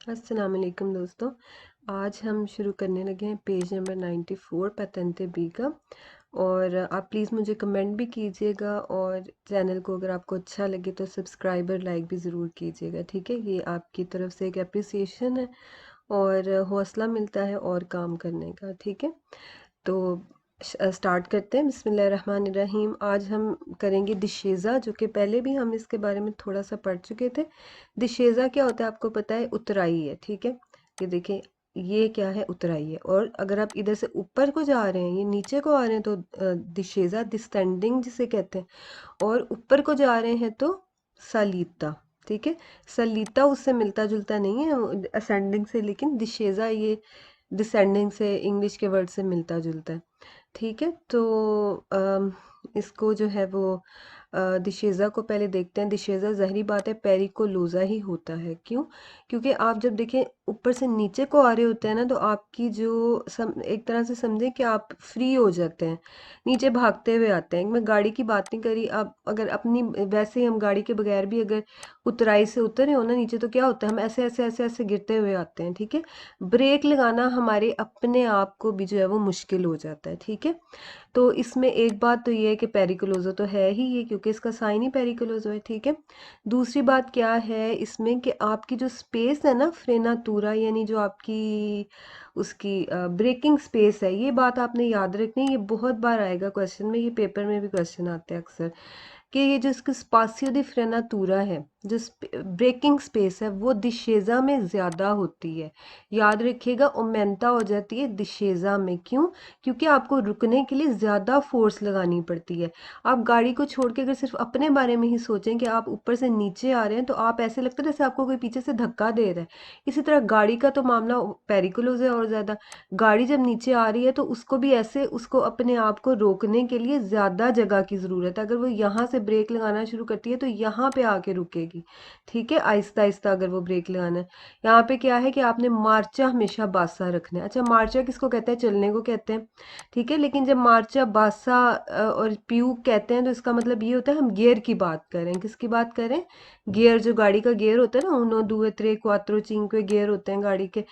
अस्सलाम वालेकुम दोस्तों। आज हम शुरू करने लगे हैं पेज नंबर 94 पैतंते बी का। और आप प्लीज़ मुझे कमेंट भी कीजिएगा और चैनल को अगर आपको अच्छा लगे तो सब्सक्राइब और लाइक भी ज़रूर कीजिएगा, ठीक है। ये आपकी तरफ से एक अप्रिसिएशन है और हौसला मिलता है और काम करने का, ठीक है। तो स्टार्ट करते हैं। बिस्मिल्लाहिर्रहमानिर्रहीम। आज हम करेंगे दिशेज़ा, जो कि पहले भी हम इसके बारे में थोड़ा सा पढ़ चुके थे। दिशेज़ा क्या होता है आपको पता है, उतराई है, ठीक है। ये देखें, ये क्या है, उतराई है। और अगर आप इधर से ऊपर को जा रहे हैं, ये नीचे को आ रहे हैं तो दिशेज़ा डिसेंडिंग जिसे कहते हैं। और ऊपर को जा रहे हैं तो सलीता, ठीक है। सलीता उससे मिलता जुलता नहीं है असेंडिंग से, लेकिन दिशेज़ा ये डिसेंडिंग से, इंग्लिश के वर्ड से मिलता जुलता है, ठीक है। तो इसको जो है वो दिशेज़ा को पहले देखते हैं। दिशेज़ा ज़ाहिरी बात है पेरिकोलोज़ा ही होता है। क्यों? क्योंकि आप जब देखें ऊपर से नीचे को आ रहे होते हैं ना, तो आपकी जो एक तरह से समझें कि आप फ्री हो जाते हैं, नीचे भागते हुए आते हैं। मैं गाड़ी की बात नहीं करी, आप अगर अपनी वैसे ही हम गाड़ी के बगैर भी अगर उतराई से उतरे हो ना नीचे, तो क्या होता है, हम ऐसे ऐसे ऐसे ऐसे गिरते हुए आते हैं, ठीक है। ब्रेक लगाना हमारे अपने आप को भी जो है वो मुश्किल हो जाता है, ठीक है। तो इसमें एक बात तो ये है कि पेरिकोलोज़ो तो है ही ये, क्योंकि इसका साइन ही पेरिकोलोज़ो है, ठीक है। दूसरी बात क्या है इसमें कि आपकी जो स्पेस है ना फ्रेनातूरा, यानी जो आपकी उसकी ब्रेकिंग स्पेस है, ये बात आपने याद रखनी है। ये बहुत बार आएगा क्वेश्चन में, ये पेपर में भी क्वेश्चन आते हैं अक्सर, कि ये जो इसका स्पासियो दी फ्रेनातूरा है, जो ब्रेकिंग स्पेस है, वो दिशेज़ा में ज़्यादा होती है। याद रखिएगा, ओमेंटा हो जाती है दिशेज़ा में। क्यों? क्योंकि आपको रुकने के लिए ज़्यादा फोर्स लगानी पड़ती है। आप गाड़ी को छोड़ के अगर सिर्फ अपने बारे में ही सोचें कि आप ऊपर से नीचे आ रहे हैं, तो आप ऐसे लगता है जैसे आपको कोई पीछे से धक्का दे रहा है। इसी तरह गाड़ी का तो मामला पेरिकुलर है और ज़्यादा। गाड़ी जब नीचे आ रही है तो उसको भी ऐसे, उसको अपने आप को रोकने के लिए ज़्यादा जगह की ज़रूरत है। अगर वो यहाँ से ब्रेक लगाना शुरू करती है तो यहाँ पे आके रुकेगी, ठीक है। आहिस्ता आहिस्ता अगर वो ब्रेक लगाना है। यहाँ पे क्या है कि आपने मार्चा हमेशा बासा रखना है। अच्छा, मार्चा किसको कहते हैं? चलने को कहते हैं, ठीक है। लेकिन जब मार्चा बासा और प्यूक कहते हैं तो इसका मतलब ये होता है हम गियर की बात करें। किसकी बात करें? गियर, जो गाड़ी का गियर होता है ना, उनो दो त्रे क्वात्रो चिंक्वे गियर होते हैं गाड़ी के।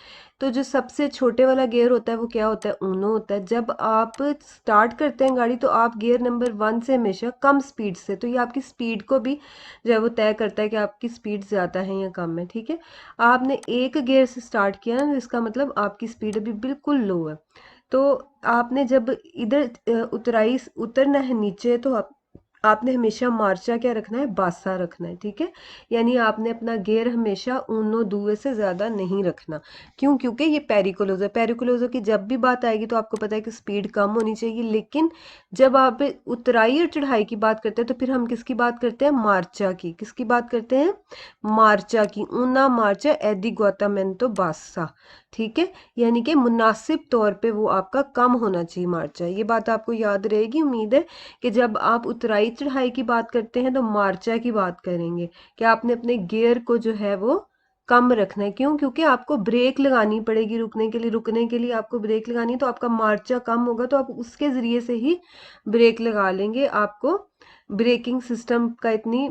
तो जो सबसे छोटे वाला गियर होता है वो क्या होता है? उनो होता है। जब आप स्टार्ट करते हैं गाड़ी तो आप गियर नंबर 1 से हमेशा कम स्पीड से, तो ये आपकी स्पीड को भी जो है वो तय करता है कि आपकी स्पीड ज़्यादा है या कम है, ठीक है। आपने एक गियर से स्टार्ट किया ना, तो इसका मतलब आपकी स्पीड अभी बिल्कुल लो है। तो आपने जब इधर उतराई उतरना है नीचे, तो आपने हमेशा मार्चा क्या रखना है? बासा रखना है, ठीक है। यानी आपने अपना गियर हमेशा उनो दुए से ज़्यादा नहीं रखना। क्यों? क्योंकि ये पेरिकोलोज़ो है। पेरिकोलोज़ो की जब भी बात आएगी तो आपको पता है कि स्पीड कम होनी चाहिए, लेकिन जब आप उतराई और चढ़ाई की बात करते हैं तो फिर हम किसकी बात करते हैं? मार्चा की। किसकी बात करते हैं? मार्चा की। ऊना मार्चा एदी ग्वातामेंतो बासा, ठीक है। यानी कि मुनासिब तौर पे वो आपका कम होना चाहिए मार्चा। ये बात आपको याद रहेगी। उम्मीद है कि जब आप उतराई चढ़ाई की बात करते हैं तो मार्चा की बात करेंगे कि आपने अपने गियर को जो है वो कम रखना है। क्यों? क्योंकि आपको ब्रेक लगानी पड़ेगी रुकने के लिए। रुकने के लिए आपको ब्रेक लगानी है, तो आपका मार्चा कम होगा तो आप उसके ज़रिए से ही ब्रेक लगा लेंगे। आपको ब्रेकिंग सिस्टम का इतनी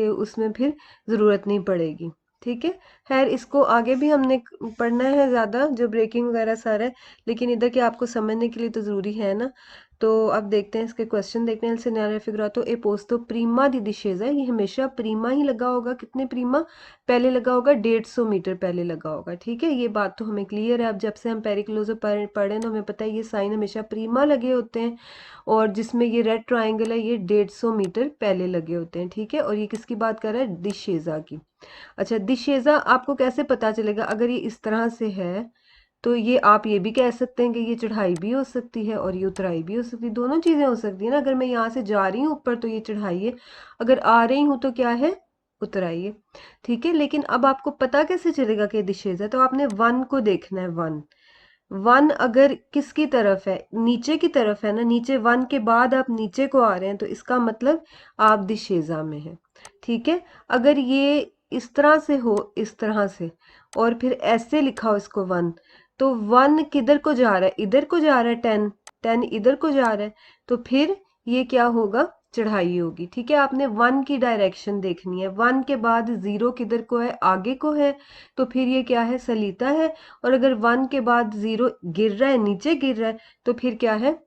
उसमें फिर ज़रूरत नहीं पड़ेगी, ठीक है। खैर, इसको आगे भी हमने पढ़ना है ज़्यादा, जो ब्रेकिंग वगैरह सारा है, लेकिन इधर के आपको समझने के लिए तो ज़रूरी है ना। तो अब देखते हैं इसके क्वेश्चन, देखते हैं। सिनेरियो फिगरातो ए पोस्तो प्रीमा दी डिशेज़ है, ये हमेशा प्रीमा ही लगा होगा। कितने प्रीमा पहले लगा होगा? 150 मीटर पहले लगा होगा, ठीक है। ये बात तो हमें क्लियर है। अब जब से हम पेरिक्लोजो पढ़े तो हमें पता है ये साइन हमेशा प्रीमा लगे होते हैं, और जिसमें ये रेड ट्राइंगल है ये 150 मीटर पहले लगे होते हैं, ठीक है। और ये किसकी बात कर रहा है? दिशेज़ा की। अच्छा, दिशेज़ा आपको कैसे पता चलेगा? अगर ये इस तरह से है तो ये आप ये भी कह सकते हैं कि ये चढ़ाई भी हो सकती है और ये उतराई भी हो सकती है। दोनों चीज़ें हो सकती है ना। अगर मैं यहाँ से जा रही हूँ ऊपर तो ये चढ़ाई है, अगर आ रही हूँ तो क्या है? उतराई है, ठीक है। लेकिन अब आपको पता कैसे चलेगा कि दिशेज़ा? तो आपने 1 को देखना है। 1 1 अगर किसकी तरफ है? नीचे की तरफ है ना। नीचे 1 के बाद आप नीचे को आ रहे हैं तो इसका मतलब आप दिशेज़ा में हैं, ठीक है। अगर ये इस तरह से हो, इस तरह से, और फिर ऐसे लिखा हो इसको 1, तो 1 किधर को जा रहा है? इधर को जा रहा है। 10 10 इधर को जा रहा है, तो फिर ये क्या होगा? चढ़ाई होगी। ठीक है, आपने 1 की डायरेक्शन देखनी है। 1 के बाद 0 किधर को है, आगे को है, तो फिर ये क्या है, सलीता है। और अगर 1 के बाद 0 गिर रहा है, नीचे गिर रहा है, तो फिर क्या है,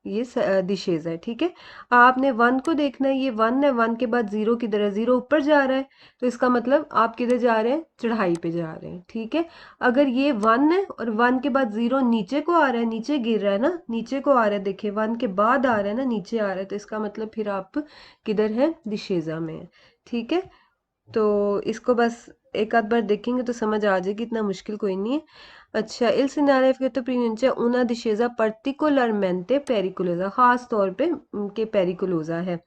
ये दिशेज है। ठीक है, आपने 1 को देखना है, ये 1 है, 1 के बाद 0 किधर है, 0 ऊपर जा रहा है, तो इसका मतलब आप किधर जा रहे हैं, चढ़ाई पे जा रहे हैं। ठीक है, अगर ये 1 है और 1 के बाद 0 नीचे को आ रहा है, नीचे गिर रहा है ना, नीचे को आ रहा है, देखिए 1 के बाद आ रहा है ना, नीचे आ रहा है, तो इसका मतलब फिर आप किधर है, दिशेजा में है। ठीक है, तो इसको बस एक आध बार देखेंगे तो समझ आ जाएगी, इतना मुश्किल कोई नहीं है। अच्छा, il segnale effetto pronuncia una discesa particolarmente pericolosa, खास तौर पे के पेरिकुलोजा है।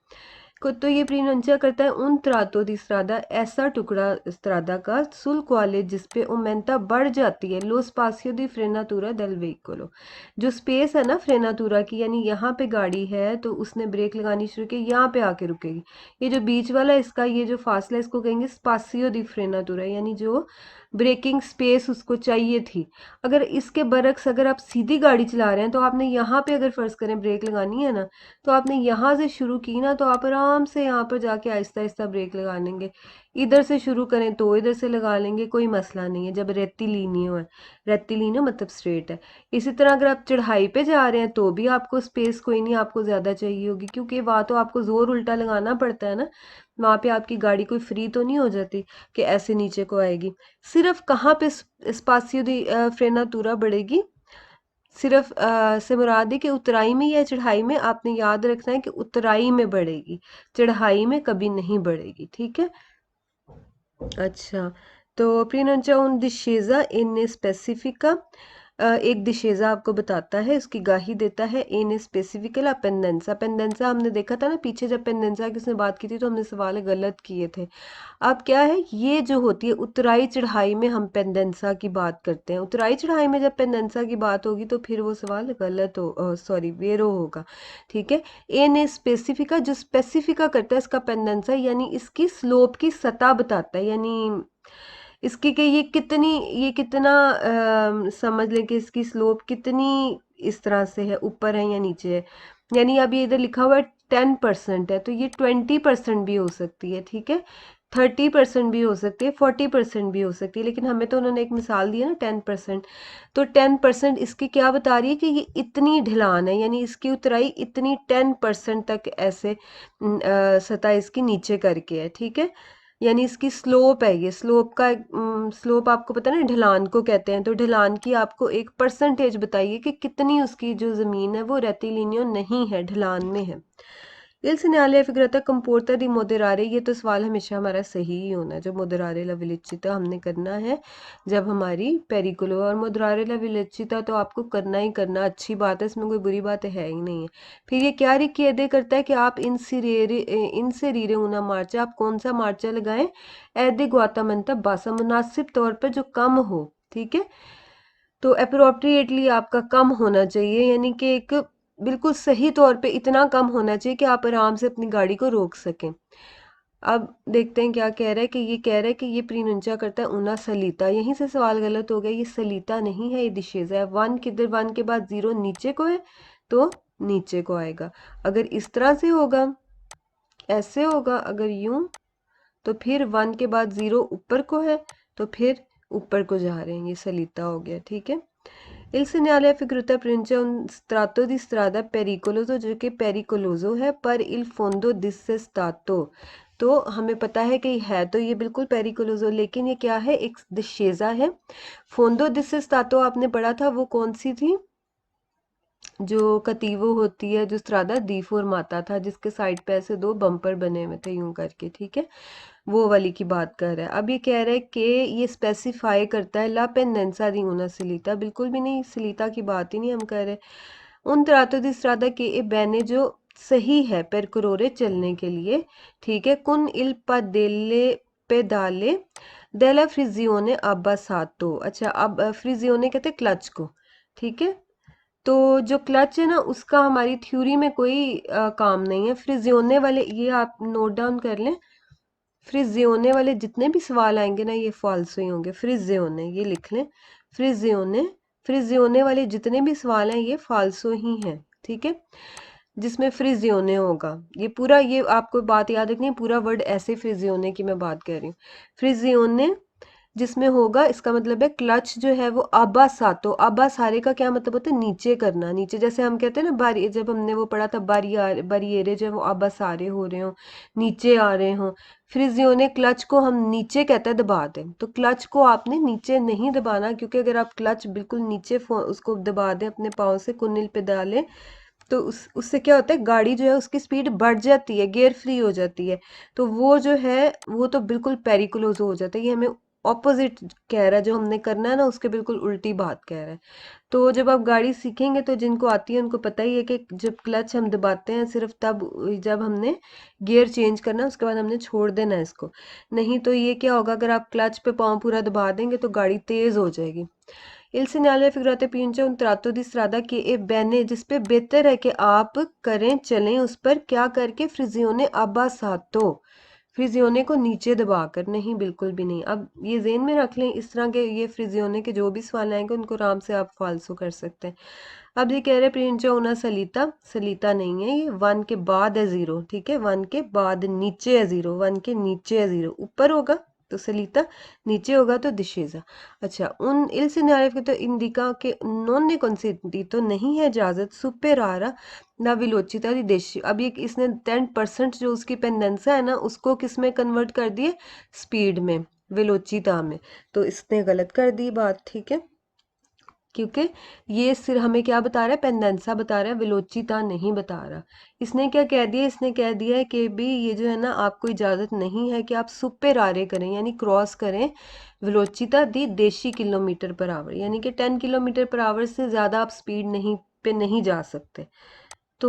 तो ये प्रोनाउंसिया करता है उन त्रातो दी स्ट्रादा, ऐसा टुकड़ा स्ट्रादा का सुल क्वाले जिसपे उमेंटा बढ़ जाती है, लो स्पासियो दी फ्रेनातुरा डेल वेहिकलो, जो स्पेस है ना फ्रेनातुरा की, यानी यहाँ पे गाड़ी है तो उसने ब्रेक लगानी शुरू की, यहाँ पे आके रुकेगी। ये जो बीच वाला इसका ये जो फासला है, इसको कहेंगे स्पासियो दी फ्रेनातुरा, यानी जो ब्रेकिंग स्पेस उसको चाहिए थी। अगर इसके बरक्स अगर आप सीधी गाड़ी चला रहे हैं तो आपने यहाँ पे अगर फर्ज करें ब्रेक लगानी है ना, तो आपने यहाँ से शुरू की ना, तो आप आराम से यहाँ पर जाके आहिस्ता आहिस्ता ब्रेक लगा लेंगे। इधर से शुरू करें तो इधर से लगा लेंगे, कोई मसला नहीं है, जब रेतीलीनियो है, रेतीलीनियो मतलब स्ट्रेट है। इसी तरह अगर आप चढ़ाई पे जा रहे हैं तो भी आपको स्पेस कोई नहीं, आपको ज़्यादा चाहिए होगी, क्योंकि वहाँ तो आपको ज़ोर उल्टा लगाना पड़ता है ना, वहाँ पे आपकी गाड़ी कोई फ्री तो नहीं हो जाती कि ऐसे नीचे को आएगी। सिर्फ कहाँ पे स्पासियो दी फ्रेनातुरा बढ़ेगी, सिर्फ से मुराद है कि उतराई में या चढ़ाई में, आपने याद रखना है कि उतराई में बढ़ेगी, चढ़ाई में कभी नहीं बढ़ेगी। ठीक है, अच्छा, तो प्रियंचा उन दिशेजा इन स्पेसिफिका, एक दिशेजा आपको बताता है, उसकी गाही देता है, इन स्पेसिफिकल पेंडेंसा। पेंडेंसा हमने देखा था ना पीछे, जब पेंडेंसा की उसने बात की थी तो हमने सवाल गलत किए थे। अब क्या है, ये जो होती है उतराई चढ़ाई में हम पेंडेंसा की बात करते हैं, उतराई चढ़ाई में जब पेंडेंसा की बात होगी तो फिर वो सवाल गलत हो, सॉरी वेरो होगा। ठीक है, इन स्पेसिफिका, जो स्पेसिफिका करता है इसका पेंडेंसा, यानी इसकी स्लोप की सतह बताता है, यानी इसकी कि ये कितना समझ लें कि इसकी स्लोप कितनी इस तरह से है, ऊपर है या नीचे है। यानी अब ये इधर लिखा हुआ है 10% है, तो ये 20% भी हो सकती है। ठीक है, 30% भी हो सकती है, 40% भी हो सकती है, लेकिन हमें तो उन्होंने एक मिसाल दी है ना 10%, तो 10% इसकी क्या बता रही है कि ये इतनी ढलान है, यानी इसकी उतराई इतनी 10% तक ऐसे सतह इसकी नीचे करके है। ठीक है, यानी इसकी स्लोप है, ये स्लोप का स्लोप आपको पता है ना, ढलान को कहते हैं, तो ढलान की आपको एक परसेंटेज बताइए कि कितनी उसकी जो ज़मीन है वो रेतीलीनियो नहीं है, ढलान में है। Il segnale figurata comporta di moderare, ये तो सवाल हमेशा हमारा सही ही होना है, जो moderare la velocità हमने करना है जब हमारी पेरिकुलो, और moderare la velocità तो आपको करना ही करना, अच्छी बात है, इसमें कोई बुरी बात है ही नहीं है। फिर ये क्या रिक्वेद करता है कि आप इंसेरीरे una मार्चा, आप कौन सा मार्चा लगाएं, एडिक्वाटामेंट बासा, मुनासिब तौर पर जो कम हो। ठीक है, तो अप्रोप्रिएटली आपका कम होना चाहिए, यानी कि एक बिल्कुल सही तौर पे इतना कम होना चाहिए कि आप आराम से अपनी गाड़ी को रोक सकें। अब देखते हैं क्या कह रहा है, कि ये कह रहा है कि ये प्रीनुंचा करता है उना सलीता, यहीं से सवाल गलत हो गया, ये सलीता नहीं है, ये दिशेजा है। 1 किधर, 1 के बाद 0 नीचे को है तो नीचे को आएगा। अगर इस तरह से होगा, ऐसे होगा, अगर यूं, तो फिर 1 के बाद 0 ऊपर को है तो फिर ऊपर को जा रहे हैं, ये सलीता हो गया। ठीक है, Il segnale figurata prende un strato di strada pericoloso, जो कि pericoloso है, पर il fondo disse stato, तो हमें पता है कि है तो ये बिल्कुल पेरिकोलोजो, लेकिन ये क्या है, एक दिशेजा है। फोंदो दिसे स्टातो आपने पढ़ा था, वो कौन सी थी, जो कतीवो होती है, जो स्ट्रादा दी फॉर्माता था, जिसके साइड पे ऐसे 2 बम्पर बने हुए थे यूं करके। ठीक है, वो वाली की बात कर रहा है। अब ये कह रहा है कि ये स्पेसिफाई करता है ला पेंडेंसा दी una सलीता, बिल्कुल भी नहीं, सलीता की बात ही नहीं हम कर रहे। उन त्रातो दी स्ट्रादा के ए बैने, जो सही है परकोरोरे चलने के लिए। ठीक है, कुन इल पदेले पेदाले डेला फ्रिजियोने अब्बासातो, अच्छा अब फ्रिजियोने कहते हैं क्लच को। ठीक है, तो जो क्लच है ना उसका हमारी थ्योरी में कोई काम नहीं है। फ्रिजियोने वाले ये आप नोट डाउन कर लें, फ्रिजियोने वाले जितने भी सवाल आएंगे ना ये फॉल्सो ही होंगे। फ्रिजियोने ये लिख लें, फ्रिजियोने, फ्रिजियोने वाले जितने भी सवाल हैं ये फाल्सो ही हैं। ठीक है, जिसमें फ्रिजियोने होगा। ये पूरा, ये आपको बात याद रखनी है, पूरा वर्ड ऐसे फ्रिजियोने की मैं बात कर रही हूँ। फ्रिजियोने जिसमें होगा, इसका मतलब है क्लच जो है वो अब्बासातो। अब्बासारे का क्या मतलब होता है? नीचे करना। नीचे जैसे हम कहते हैं ना बारी, जब हमने वो पढ़ा था बारियरे जो है वो अब्बासारे हो रहे हो, नीचे आ रहे हो। फ्रिजियोने क्लच को हम नीचे कहते हैं दबा दें, तो क्लच को आपने नीचे नहीं दबाना, क्योंकि अगर आप क्लच बिल्कुल नीचे उसको दबा दें अपने पाँव से, कुनिल पे डालें, तो उससे क्या होता है, गाड़ी जो है उसकी स्पीड बढ़ जाती है, गियर फ्री हो जाती है। तो वो जो है वो तो बिल्कुल पेरिकुलोज हो जाता है। ये हमें ऑपोजिट कह रहा है, जो हमने करना है ना उसके बिल्कुल उल्टी बात कह रहा है। तो जब आप गाड़ी सीखेंगे तो जिनको आती है उनको पता ही है कि जब क्लच हम दबाते हैं सिर्फ तब, जब हमने गियर चेंज करना है उसके बाद हमने छोड़ देना है इसको। नहीं तो ये क्या होगा, अगर आप क्लच पे पाँव पूरा दबा देंगे तो गाड़ी तेज हो जाएगी। Il segnale figurate pince un tratto di strada che è bene, जिस पे बेहतर है कि आप करें, चलें उस पर, क्या करके, फ्रिजियोने अब्बासातो, फ्रिजियोने को नीचे दबाकर, नहीं बिल्कुल भी नहीं। अब ये ज़हन में रख लें, इस तरह के ये फ्रिजियोने के जो भी सवाल आएंगे उनको आराम से आप फालसो कर सकते हैं। अब ये कह रहे प्रिंचो उना सलीता, सलीता नहीं है, ये वन के बाद है ज़ीरो, ठीक है, वन के बाद नीचे है ज़ीरो, वन के नीचे है ज़ीरो, ऊपर होगा तो सलीता, नीचे होगा तो दिशेजा। अच्छा, उन इल सिनारे के तो इंडिका के नॉन ने कंसिडी, तो नहीं है इजाज़त, सुपेरारा ना विलोचिता दी देशी। अब ये इसने 10% जो उसकी पेंडेंसा है ना उसको किस में कन्वर्ट कर दिए, स्पीड में, विलोचिता में। तो इसने गलत कर दी बात, ठीक है, क्योंकि ये सिर्फ हमें क्या बता रहा है, पेंडेंसा बता रहा है, विलोचिता नहीं बता रहा। इसने क्या कह दिया, इसने कह दिया है कि भी ये जो है ना आपको इजाज़त नहीं है कि आप सुपेरारे करें, यानी क्रॉस करें विलोचिता दी देशी किलोमीटर पर आवर, यानी कि 10 किलोमीटर पर आवर से ज़्यादा आप स्पीड नहीं पे नहीं जा सकते। तो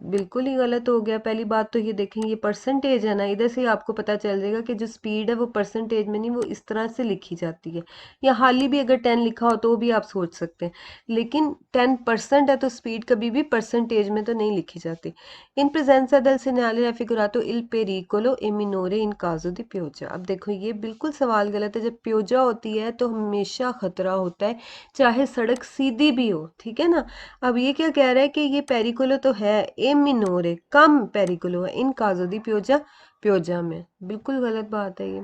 बिल्कुल ही गलत हो गया। पहली बात तो ये देखें, ये परसेंटेज है ना, इधर से ही आपको पता चल जाएगा कि जो स्पीड है वो परसेंटेज में नहीं, वो इस तरह से लिखी जाती है। या हाल ही भी अगर 10 लिखा हो तो भी आप सोच सकते हैं, लेकिन 10% है तो स्पीड कभी भी परसेंटेज में तो नहीं लिखी जाती। इन प्रेजेंसा दल सेgnale raffigurato il pericolo e minore in caso di pioggia। अब देखो ये बिल्कुल सवाल गलत है। जब प्योजा होती है तो हमेशा खतरा होता है, चाहे सड़क सीधी भी हो, ठीक है ना। अब ये क्या कह रहा है कि ये पेरिकुलो तो है, ए मिनोरे कम पेरिकुलो है, इन काजो दी प्योजा, प्योजा में, बिल्कुल गलत बात है ये।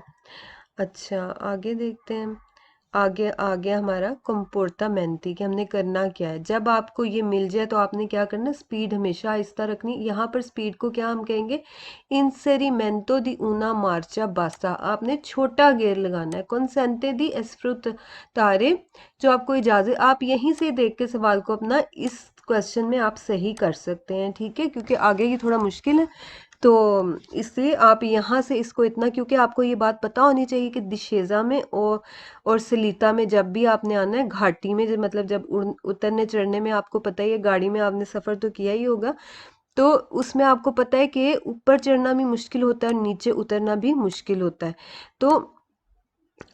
अच्छा, आगे देखते हैं। आगे आ गया हमारा कंपोर्टामेंटी, कि हमने करना क्या है। जब आपको ये मिल जाए तो आपने क्या करना, स्पीड हमेशा आहिस्ता रखनी। यहाँ पर स्पीड को क्या हम कहेंगे, इंसेरिमेंटो दी ऊना मार्चा बासा, आपने छोटा गियर लगाना है। कंसेंटे दी एस्फ्रुत तारे, जो आपको इजाज़त, आप यहीं से देख के सवाल को अपना इस क्वेश्चन में आप सही कर सकते हैं, ठीक है, क्योंकि आगे ये थोड़ा मुश्किल है। तो इसलिए आप यहाँ से इसको इतना, क्योंकि आपको ये बात पता होनी चाहिए कि दिशेजा में और सलीता में जब भी आपने आना है, घाटी में मतलब जब उतरने चढ़ने में, आपको पता ही है, गाड़ी में आपने सफ़र तो किया ही होगा, तो उसमें आपको पता है कि ऊपर चढ़ना भी मुश्किल होता है और नीचे उतरना भी मुश्किल होता है। तो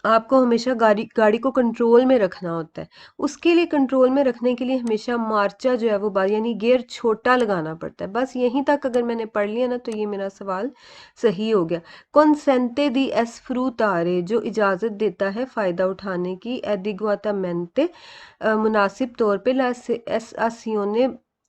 आपको हमेशा गाड़ी को कंट्रोल में रखना होता है। उसके लिए कंट्रोल में रखने के लिए हमेशा मार्चा जो है वो बार, यानी गियर छोटा लगाना पड़ता है। बस यहीं तक अगर मैंने पढ़ लिया ना तो ये मेरा सवाल सही हो गया। कॉन्सेंटे दी एस्फ्रूतारे, जो इजाज़त देता है फ़ायदा उठाने की, एडिग्वाटामेंटे मुनासिब तौर पे, ला एस आसियोने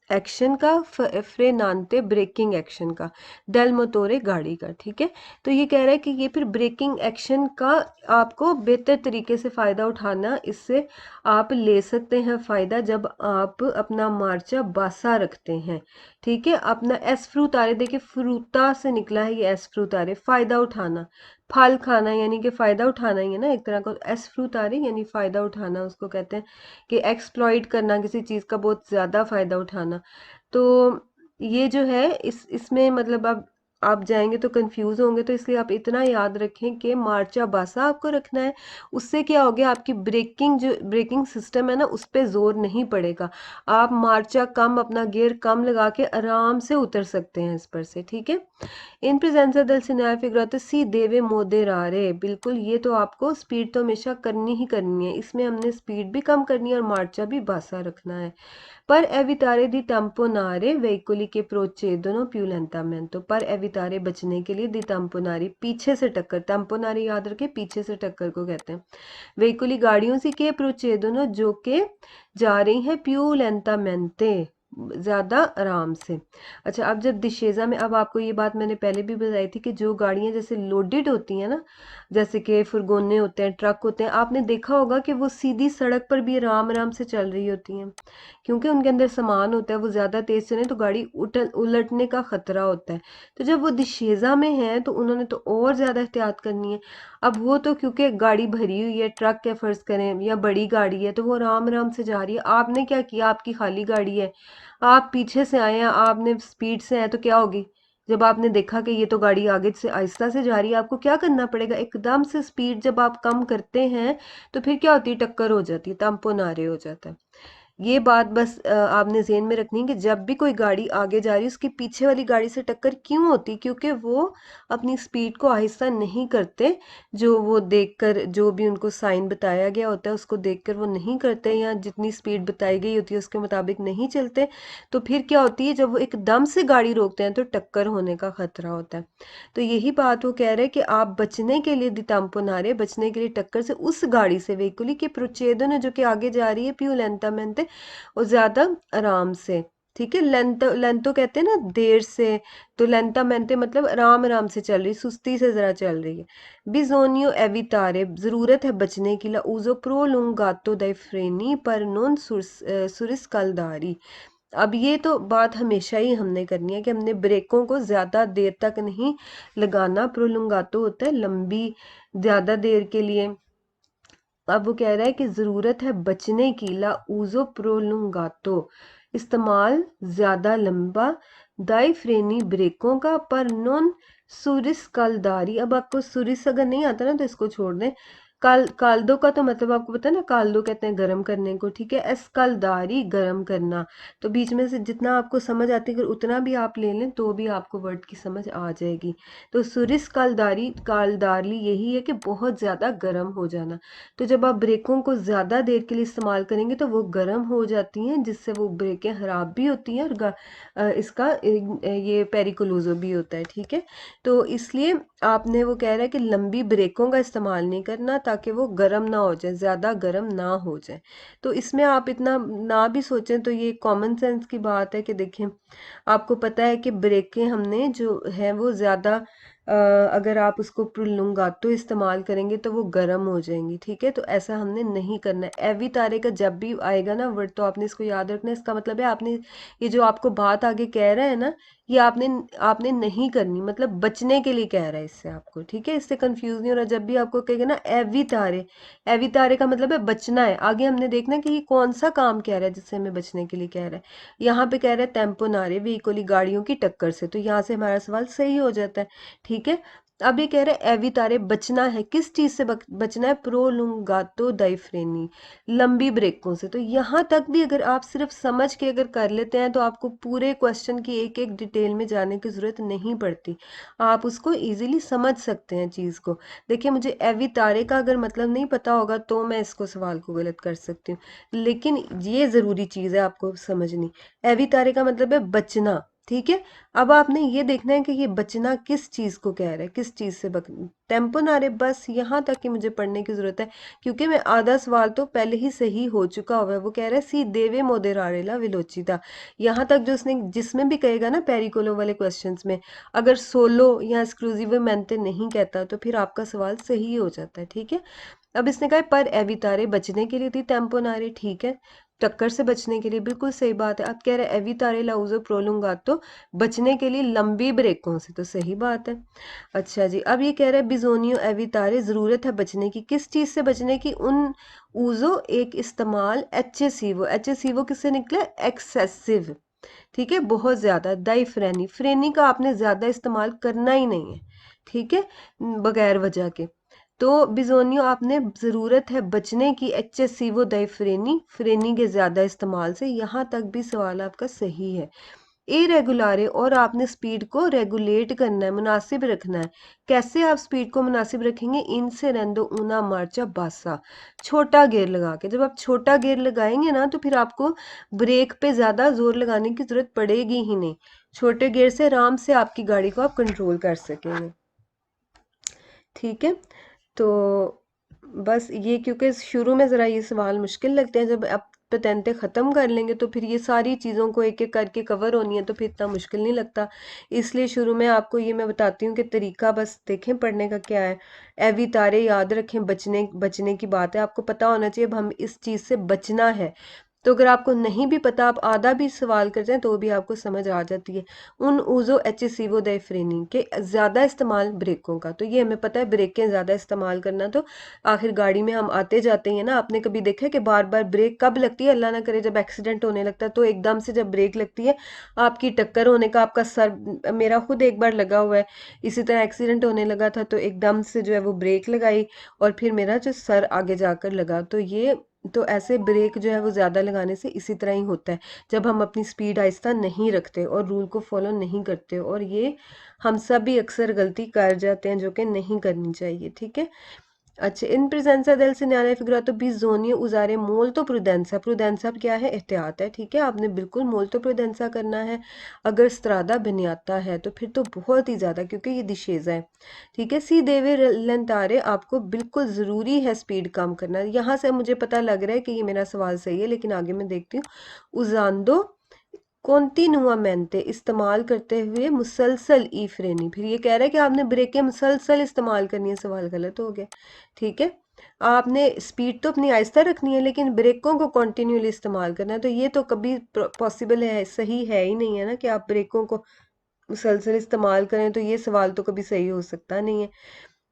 एक्शन का, फ्रेनांते ब्रेकिंग एक्शन का, डेल मोटोरे गाड़ी का, ठीक है। तो ये कह रहा है कि ये फिर ब्रेकिंग एक्शन का आपको बेहतर तरीके से फ़ायदा उठाना, इससे आप ले सकते हैं फ़ायदा जब आप अपना मार्चा बासा रखते हैं, ठीक है। अपना एस फ्रूतारे, देखिए फ्रूता से निकला है ये एस फ्रूतारे, फ़ायदा उठाना, फल खाना, यानी कि फ़ायदा उठाना ही है ना एक तरह का। एस फ्रूतारे यानी फ़ायदा उठाना, उसको कहते हैं कि एक्सप्लॉइट करना, किसी चीज़ का बहुत ज़्यादा फ़ायदा उठाना। तो ये जो है इसमें मतलब अब आप जाएंगे तो कंफ्यूज होंगे, तो इसलिए आप इतना याद रखें कि मार्चा बासा आपको रखना है। उससे क्या हो गया, आपकी ब्रेकिंग सिस्टम है ना उस पर जोर नहीं पड़ेगा। आप मार्चा कम, अपना गियर कम लगा के आराम से उतर सकते हैं इस पर से, ठीक है। इन प्रेजेंसा दल सिनारे फिगराते सी देवे मोदेरारे, बिल्कुल ये तो आपको स्पीड तो हमेशा करनी ही करनी है, इसमें हमने स्पीड भी कम करनी है और मार्चा भी बासा रखना है। पर एवितारे दी tamponare veicoli che procedono più lentamente, पर एवितारे बचने के लिए दी tamponare, पीछे से टक्कर, tamponare याद रखें पीछे से टक्कर को कहते हैं। veicoli गाड़ियों से के procedono, जो के जा रही हैं più lentamente, ज़्यादा आराम से। अच्छा, अब जब दिशेज़ा में, अब आपको ये बात मैंने पहले भी बताई थी कि जो गाड़ियाँ जैसे लोडेड होती हैं ना, जैसे कि फुरगोने होते हैं, ट्रक होते हैं, आपने देखा होगा कि वो सीधी सड़क पर भी आराम आराम से चल रही होती हैं, क्योंकि उनके अंदर सामान होता है। वो ज़्यादा तेज़ चलें तो गाड़ी उलटने का ख़तरा होता है। तो जब वो दिशेज़ा में है तो उन्होंने तो और ज़्यादा एहतियात करनी है। अब वो तो क्योंकि गाड़ी भरी हुई है, ट्रक है फ़र्ज़ करें, या बड़ी गाड़ी है, तो वो आराम आराम से जा रही है। आपने क्या किया, आपकी खाली गाड़ी है, आप पीछे से आए हैं, आपने स्पीड से आए, तो क्या होगी? जब आपने देखा कि ये तो गाड़ी आगे से आहिस्ता से जा रही है, आपको क्या करना पड़ेगा? एकदम से स्पीड जब आप कम करते हैं तो फिर क्या होती है, टक्कर हो जाती है, तम्पोनारे हो जाता है। ये बात बस आपने ज़हन में रखनी है कि जब भी कोई गाड़ी आगे जा रही है, उसकी पीछे वाली गाड़ी से टक्कर क्यों होती, क्योंकि वो अपनी स्पीड को आहिस्ता नहीं करते। जो वो देखकर, जो भी उनको साइन बताया गया होता है उसको देखकर वो नहीं करते, या जितनी स्पीड बताई गई होती है उसके मुताबिक नहीं चलते, तो फिर क्या होती है, जब वो एकदम से गाड़ी रोकते हैं तो टक्कर होने का खतरा होता है। तो यही बात वो कह रहे हैं कि आप बचने के लिए, दिताम्पोनारे, बचने के लिए टक्कर से, उस गाड़ी से, वेहिकुली के प्रोचेदो ने जो कि आगे जा रही है, पियो लेंटामेंटे, और ज़्यादा आराम से। ठीक है, लेंतो लेंतो कहते हैं ना देर से, तो लेंटामेंटे मतलब आराम आराम से चल रही, सुस्ती से ज़रा चल रही है। बिजोनियो एवितारे, ज़रूरत है बचने की, ला उज़ो प्रोलुंगातो dai freni per non surriscaldare। अब ये तो बात हमेशा ही हमने करनी है कि हमने ब्रेकों को ज़्यादा देर तक नहीं लगाना। प्रोलुंगातो होता है लंबी, ज़्यादा देर के लिए। अब वो कह रहा है कि ज़रूरत है बचने की, ला उज़ो प्रोलुंगातो, इस्तेमाल ज़्यादा लंबा, दाई फ्रेनी, ब्रेकों का, पर नॉन सुरिस कलदारी। अब आपको सुरिस अगर नहीं आता ना तो इसको छोड़ दें। काल्दो का तो मतलब आपको पता है ना, काल्दो कहते हैं गरम करने को, ठीक है। एस्कलदारी, गरम करना। तो बीच में से जितना आपको समझ आती है, अगर उतना भी आप ले लें तो भी आपको वर्ड की समझ आ जाएगी। तो सुरिस कालदारी, कालदारली यही है कि बहुत ज़्यादा गर्म हो जाना। तो जब आप ब्रेकों को ज़्यादा देर के लिए इस्तेमाल करेंगे तो वो गर्म हो जाती हैं, जिससे वो ब्रेकें ख़राब भी होती हैं, और इसका ये पेरिकुलोजो भी होता है, ठीक है। तो इसलिए आपने, वो कह रहा है कि लंबी ब्रेकों का इस्तेमाल नहीं करना ताकि वो गर्म ना हो जाए, ज़्यादा गर्म ना हो जाए। तो इसमें आप इतना ना भी सोचें तो ये कॉमन सेंस की बात है कि देखें, आपको पता है कि ब्रेकें हमने जो है वो ज़्यादा, अगर आप उसको प्रोलुंगातो इस्तेमाल करेंगे तो वो गर्म हो जाएंगी, ठीक है। तो ऐसा हमने नहीं करना है। एवी तारे का जब भी आएगा ना वर्ड, तो आपने इसको याद रखना है। इसका मतलब है आपने, ये जो आपको बात आगे कह रहा है ना, ये आपने आपने नहीं करनी, मतलब बचने के लिए कह रहा है इससे आपको, ठीक है। इससे कंफ्यूज नहीं हो रहा। जब भी आपको कहेगा ना एवी तारे का मतलब है बचना है। आगे हमने देखना है कि ये कौन सा काम कह रहा है जिससे हमें बचने के लिए कह रहा है। यहाँ पे कह रहा है टेम्पोनारे व्हीकली, गाड़ियों की टक्कर से, तो यहाँ से हमारा सवाल सही हो जाता है, ठीक है। अब ये कह रहे हैं एवितारे, बचना है, किस चीज से बचना है, प्रोलुंगातो दाई फ्रेनी, लंबी ब्रेकों से। तो यहाँ तक भी अगर आप सिर्फ समझ के अगर कर लेते हैं तो आपको पूरे क्वेश्चन की एक एक डिटेल में जाने की जरूरत नहीं पड़ती, आप उसको इजीली समझ सकते हैं चीज को। देखिए, मुझे एवितारे का अगर मतलब नहीं पता होगा तो मैं इसको सवाल को गलत कर सकती हूँ, लेकिन ये जरूरी चीज है आपको समझनी। एवितारे का मतलब है बचना, ठीक है। अब आपने ये देखना है कि ये बचना किस चीज़ को कह रहा है, किस चीज़ से टेम्पोनारे, बस यहाँ तक कि मुझे पढ़ने की ज़रूरत है, क्योंकि मैं आधा सवाल तो पहले ही सही हो चुका हुआ है। वो कह रहा है सी देवे मोदेरारेला विलोचिता। यहाँ तक जो उसने, जिसमें भी कहेगा ना पेरिकोलो वाले क्वेश्चंस में, अगर सोलो या एक्सक्लूसिव मेंटे नहीं कहता तो फिर आपका सवाल सही हो जाता है, ठीक है। अब इसने कहा पर एवितारे, बचने के लिए थी टेम्पोनारे, ठीक है, टक्कर से बचने के लिए, बिल्कुल सही बात है। अब कह रहे हैं एवितारे लाउजो प्रोलुंगातो, बचने के लिए लंबी ब्रेकों से, तो सही बात है। अच्छा जी, अब ये कह रहे हैं बिजोनियो एवितारे, जरूरत है बचने की, किस चीज से बचने की, उन ऊजो, एक इस्तेमाल, एचेसिवो, एचेसिवो किससे निकला, एक्सेसिव, ठीक है, बहुत ज्यादा। दाई फ्रेनी, फ्रेनी का आपने ज्यादा इस्तेमाल करना ही नहीं है, ठीक है, बगैर वजह के। तो बिजोनियो, आपने ज़रूरत है बचने की, एचेसिवो दाई फ्रेनी, फ्रेनी के ज़्यादा इस्तेमाल से। यहाँ तक भी सवाल आपका सही है। इरेगुलारे, और आपने स्पीड को रेगुलेट करना है, मुनासिब रखना है। कैसे आप स्पीड को मुनासिब रखेंगे, इनसे रेंदो ऊना मार्चा बासा, छोटा गियर लगा के। जब आप छोटा गियर लगाएंगे ना तो फिर आपको ब्रेक पे ज़्यादा जोर लगाने की ज़रूरत पड़ेगी ही नहीं। छोटे गियर से आराम से आपकी गाड़ी को आप कंट्रोल कर सकेंगे, ठीक है। तो बस ये, क्योंकि शुरू में ज़रा ये सवाल मुश्किल लगते हैं, जब आप पेटेंटे ख़त्म कर लेंगे तो फिर ये सारी चीज़ों को एक एक करके कवर होनी है, तो फिर इतना मुश्किल नहीं लगता। इसलिए शुरू में आपको ये मैं बताती हूँ कि तरीका बस देखें पढ़ने का क्या है। एवी तारे याद रखें, बचने बचने की बात है, आपको पता होना चाहिए अब हम इस चीज़ से बचना है। तो अगर आपको नहीं भी पता, आप आधा भी सवाल कर जाएं तो भी आपको समझ आ जाती है। उन ऊजो एचेसिवो दे फ्रेनी के ज़्यादा इस्तेमाल ब्रेकों का, तो ये हमें पता है ब्रेकें ज़्यादा इस्तेमाल करना। तो आखिर गाड़ी में हम आते जाते हैं ना, आपने कभी देखा है कि बार बार ब्रेक कब लगती है? अल्लाह ना करे जब एक्सीडेंट होने लगता है, तो एकदम से जब ब्रेक लगती है आपकी टक्कर होने का, आपका सर, मेरा खुद एक बार लगा हुआ है, इसी तरह एक्सीडेंट होने लगा था तो एकदम से जो है वो ब्रेक लगाई और फिर मेरा जो सर आगे जाकर लगा। तो ये तो ऐसे ब्रेक जो है वो ज़्यादा लगाने से इसी तरह ही होता है, जब हम अपनी स्पीड आहिस्ता नहीं रखते और रूल को फॉलो नहीं करते, और ये हम सब भी अक्सर गलती कर जाते हैं जो कि नहीं करनी चाहिए, ठीक है। अच्छा, इन प्रेजेंसा del segnale figurato bisogna usare molto prudenza। प्रुडेंसा क्या है? एहतियात है, ठीक है। आपने बिल्कुल मोल्तो प्रुडेंसा करना है। अगर स्त्रादा बनियाता है तो फिर तो बहुत ही ज़्यादा, क्योंकि ये दिशेजा है, ठीक है। सी देवे लंतारे, आपको बिल्कुल ज़रूरी है स्पीड कम करना। यहाँ से मुझे पता लग रहा है कि ये मेरा सवाल सही है, लेकिन आगे मैं देखती हूँ। उजांदो कॉन्टिन्यूअमेंटे, इस्तेमाल करते हुए मुसलसल ई फ्रेनी, फिर ये कह रहा है कि आपने ब्रेकें मुसलसल इस्तेमाल करनी है, सवाल गलत हो गया, ठीक है। आपने स्पीड तो अपनी आहिस्ता रखनी है लेकिन ब्रेकों को कॉन्टिन्यूअली इस्तेमाल करना है, तो ये तो कभी पॉसिबल है, सही है ही नहीं है ना कि आप ब्रेकों को मुसलसल इस्तेमाल करें, तो ये सवाल तो कभी सही हो सकता नहीं है।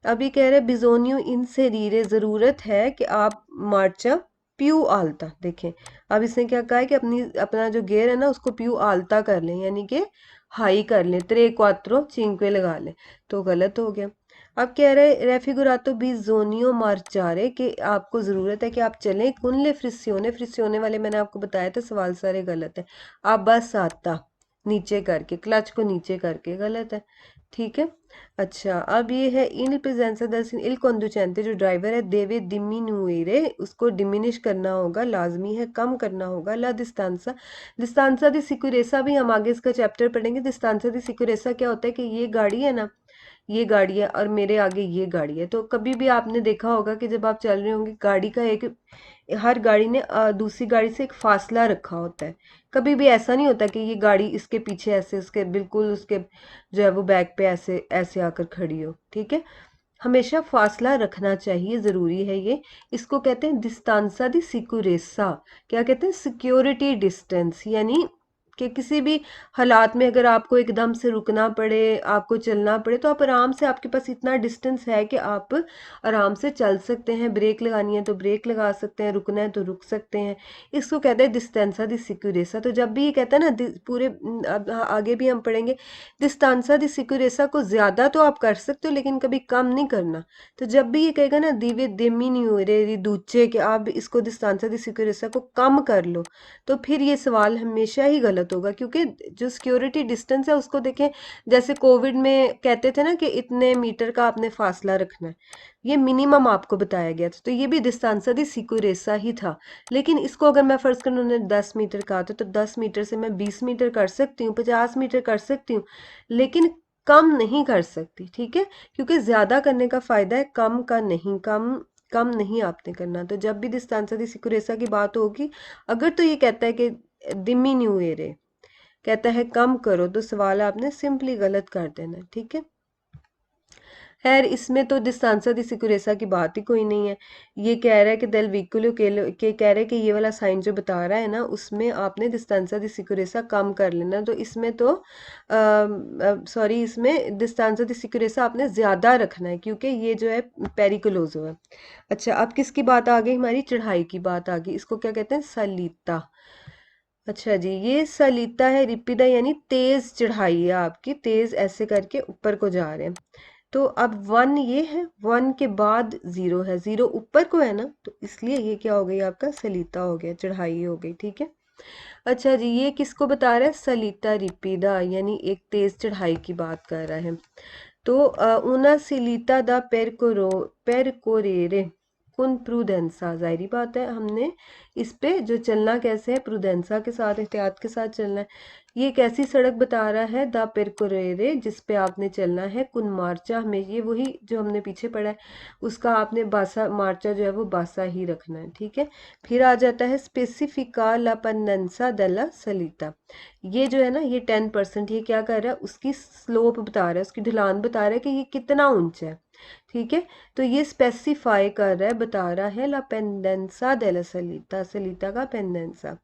अब ये कह रहे हैं बिजोनियो इंसेरीरे, ज़रूरत है कि आप मार्चा प्यू आलता, देखें अब इसने क्या कहा है कि अपना जो गेयर है ना उसको प्यू आलता कर लें, यानी कि हाई कर लें, त्रे क्वात्रो चिंक्वे लगा लें, तो गलत हो गया। अब कह रहे रेफिगुरातो बिजोनियो मार्चारे, कि आपको ज़रूरत है कि आप चलें कुनले फ्रिस्योने, फ्रिस्योने वाले मैंने आपको बताया था सवाल सारे गलत है। आप बस आता नीचे करके, क्लच को नीचे करके, गलत है, ठीक है। अच्छा, अब ये है इन प्रेजेंसा दस इल कंडुचेंटे, जो ड्राइवर है देवे डिमिनुएरे, उसको डिमिनिश करना होगा, लाजमी है, कम करना होगा। ला डिस्तांसा, डिस्तांसा दी सिक्यूरेसा भी हम आगे इसका चैप्टर पढ़ेंगे। डिस्तांसा दी सिक्यूरेसा क्या होता है कि ये गाड़ी है ना, ये गाड़ी है और मेरे आगे ये गाड़ी है, तो कभी भी आपने देखा होगा कि जब आप चल रहे होंगे गाड़ी का एक, हर गाड़ी ने दूसरी गाड़ी से एक फासला रखा होता है। कभी भी ऐसा नहीं होता कि ये गाड़ी इसके पीछे ऐसे उसके बिल्कुल उसके जो है वो बैक पे ऐसे ऐसे आकर खड़ी हो, ठीक है। हमेशा फासला रखना चाहिए, ज़रूरी है ये। इसको कहते हैं डिस्टेंसा दी सिक्यूरेसा। क्या कहते हैं? सिक्योरिटी डिस्टेंस, यानी कि किसी भी हालात में अगर आपको एकदम से रुकना पड़े, आपको चलना पड़े, तो आप आराम से, आपके पास इतना डिस्टेंस है कि आप आराम से चल सकते हैं। ब्रेक लगानी है तो ब्रेक लगा सकते हैं, रुकना है तो रुक सकते हैं। इसको कहते हैं डिस्टेंसा दी सिक्यूरेसा। तो जब भी ये कहता है ना पूरे अब आगे भी हम पढ़ेंगे, डिस्टेंसा दी सिक्यूरेसा को ज़्यादा तो आप कर सकते हो लेकिन कभी कम नहीं करना। तो जब भी ये कहेगा ना दीवे देमिन्यूरे रिदूचे, कि आप इसको डिस्टेंसा दी सिक्यूरेसा को कम कर लो, तो फिर ये सवाल हमेशा ही गलत होगा, क्योंकि जो सिक्योरिटी डिस्टेंस है उसको देखें, जैसे कोविड में कहते थे ना कि इतने मीटर का आपने फासला रखना है, ये मिनिमम आपको बताया गया था, तो ये भी डिस्टेंसा दी सिक्यूरेसा ही था। लेकिन इसको अगर मैं फ़र्ज़ करूँ उन्होंने 10 मीटर कहा था, तो 10 मीटर से मैं 20 मीटर कर सकती हूँ, 50 मीटर कर सकती हूँ, लेकिन कम नहीं कर सकती, ठीक है। क्योंकि ज़्यादा करने का फ़ायदा है, कम का नहीं, कम कम नहीं आपने करना। तो जब भी डिस्टेंसा दी सिक्यूरेसा की बात होगी, अगर तो ये कहता है कि डिमिन्यूएरे, कहता है कम करो, तो सवाल आपने सिंपली गलत कर देना है, ठीक है। खैर इसमें तो डिस्टेंसा दी सिक्यूरेसा की बात ही कोई नहीं है। ये कह रहा है कि डेल व्हीकुलो के कह रहा है कि ये वाला साइन जो बता रहा है ना, उसमें आपने डिस्टेंसा दी सिक्यूरेसा कम कर लेना। तो इसमें तो सॉरी, इसमें डिस्टेंसा दी सिक्यूरेसा आपने ज़्यादा रखना है, क्योंकि ये जो है पेरिकुलोजो है। अच्छा, अब किसकी बात आ गई? हमारी चढ़ाई की बात आ गई। इसको क्या कहते हैं? सलीता। अच्छा जी, ये सलीता है रिपिदा, यानी तेज चढ़ाई है आपकी, तेज ऐसे करके ऊपर को जा रहे हैं। तो अब 1 ये है, 1 के बाद 0 है, 0 ऊपर को है ना, तो इसलिए ये क्या हो गई? आपका सलीता हो गया, चढ़ाई हो गई, ठीक है। अच्छा जी, ये किसको बता रहा है? सलीता रिपिदा, यानी एक तेज चढ़ाई की बात कर रहा है। तो una salita da percorrere, कुन प्रूडेंसा, जाहिर बात है हमने इस पे जो चलना कैसे है, प्रूडेंसा के साथ, एहतियात के साथ चलना है। ये कैसी सड़क बता रहा है, द पेरकोरेरे, जिस पे आपने चलना है। कुन मार्चा, में ये वही जो हमने पीछे पढ़ा है, उसका आपने बासा मार्चा जो है वो बासा ही रखना है, ठीक है। फिर आ जाता है स्पेसिफिका ला पेंडेंसा डेला सलीता। ये जो है ना, ये 10%, ये क्या कर रहा है, उसकी स्लोप बता रहा है, उसकी ढलान बता रहा है कि ये कितना ऊंचा है, ठीक है। तो ये स्पेसिफाई कर रहा है, बता रहा है ला पेंडेंसा डेला सलीता, सलीता का पेंडेंसा।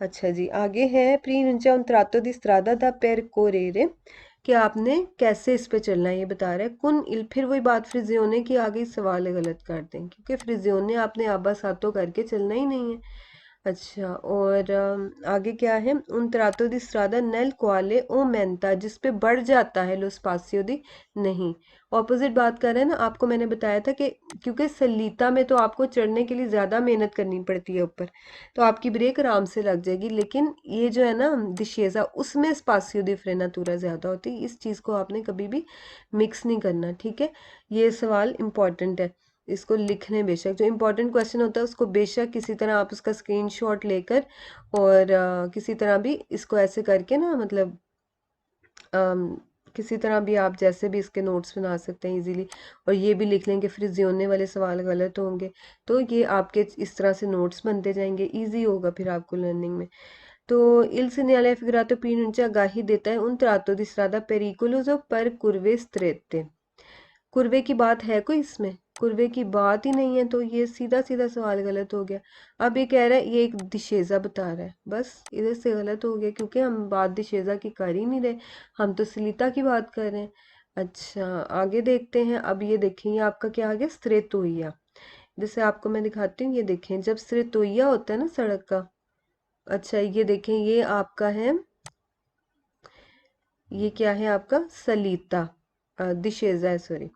अच्छा जी, आगे है प्रीनुंचा un tratto di strada da percorrere, कि आपने कैसे इस पे चलना है ये बता रहा है। कुन इल, फिर वही बात फ्रिजियोने की, आगे सवाल गलत कर दें क्योंकि फ्रिजियोने आपने आबा सातो करके चलना ही नहीं है। अच्छा, और आगे क्या है, उन तरातो दी स्ट्रादा नेल क्वाले ओ मेंता, जिस पे बढ़ जाता है लो स्पासियो दी, नहीं। ऑपोजिट बात कर रहे हैं ना, आपको मैंने बताया था कि क्योंकि सलीता में तो आपको चढ़ने के लिए ज़्यादा मेहनत करनी पड़ती है ऊपर, तो आपकी ब्रेक आराम से लग जाएगी, लेकिन ये जो है ना डिशेज़ा, उसमें स्पासियो दी फ्रेनातूरा ज़्यादा होती है। इस चीज़ को आपने कभी भी मिक्स नहीं करना, ठीक है। ये सवाल इम्पॉर्टेंट है, इसको लिखने बेशक, जो इम्पोर्टेंट क्वेश्चन होता है उसको बेशक किसी तरह आप उसका स्क्रीनशॉट लेकर और किसी तरह भी इसको ऐसे करके ना, मतलब अम, किसी तरह भी आप जैसे भी इसके नोट्स बना सकते हैं इजीली, और ये भी लिख लेंगे फ्रिजियोने वाले सवाल गलत होंगे, तो ये आपके इस तरह से नोट्स बनते जाएंगे, इजी होगा फिर आपको लर्निंग में। तो इल segnale figurato P non आगाही देता है उन tratto di strada pericoloso per curve strette। Kurve की बात है कोई इसमें, कुर्वे की बात ही नहीं है, तो ये सीधा सीधा सवाल गलत हो गया। अब ये कह रहा है, ये एक दिशेजा बता रहा है, बस इधर से गलत हो गया क्योंकि हम बात दिशेजा की कर ही नहीं रहे, हम तो सलीता की बात कर रहे हैं। अच्छा, आगे देखते हैं। अब ये देखें, ये आपका क्या आ गया, स्त्रेतोइया। जैसे आपको मैं दिखाती हूँ, ये देखें जब स्त्रेतोइया होता है ना सड़क का। अच्छा, ये देखें, ये आपका है, ये क्या है आपका, सलीता, दिशेजा है, सॉरी।